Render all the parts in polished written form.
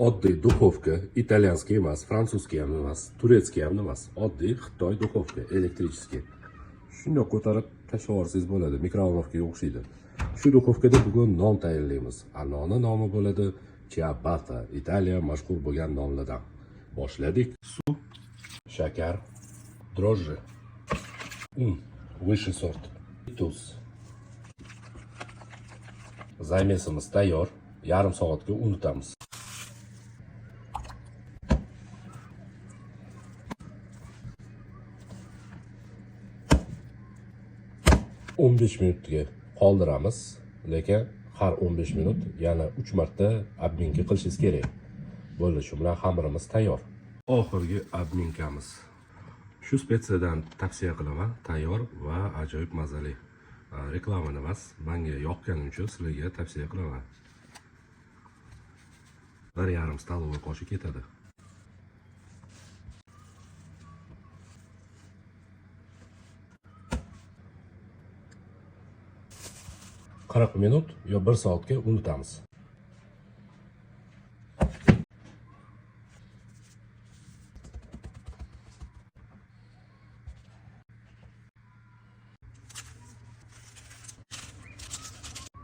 Oddiy duxovka, italyanskiy emas, fransuzskiy ham emas, turetskiy ham emas, oddiy Xitoy duxovka, elektrichеский. Shundoq ko'tarib tashlab yuborsangiz bo'ladi, mikrovolnovkaga o'xshaydi. Shu duxovkada bugun non tayyorlaymiz. Noni nomi bo'ladi ciabatta, Italiya mashhur bo'lgan nonlardan. Boshladik. Suv, shakar, dro'jji, un, высший sort, tuz. Zamesimiz tayyor. Yarim soatga unutamiz. O'n 15 minutga qoldiramiz, lekin har 15 minut yana 3 marta obminka qilishingiz kerak. Bo'ldi, shu bilan xamirimiz tayyor. Oxirgi obminkamiz. Shu spetsiyadan tavsiya qilaman, tayyor va ajoyib mazali. Reklama emas, menga yoqqanim uchun sizlarga tavsiya qilaman. 1,5 stolовый qoshiq ketadi. Qirq minut yo 1 soatga unutamiz.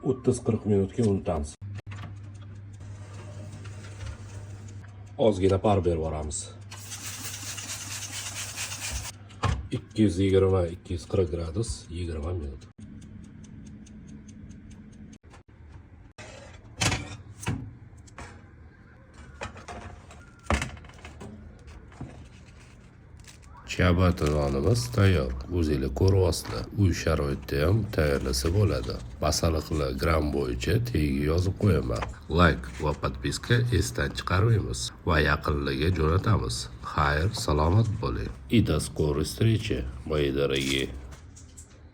O'ttiz 40 minutga unutamiz. Ozgina par berib yuboramiz. 220-240 gradus 20 minut. Ciabatta nonimiz tayyor. O'zingiz ko'ryapsizlar. Uy sharoitida ham tayyorlasa bo'ladi. Masalliqlar gram bo'yicha tagiga yozib qo'yaman. Like va podpiska esdan chiqarmaymiz va yaqinlarga jo'natamiz. Xayr, salomat bo'ling. И до скорой встречи, мои дорогие.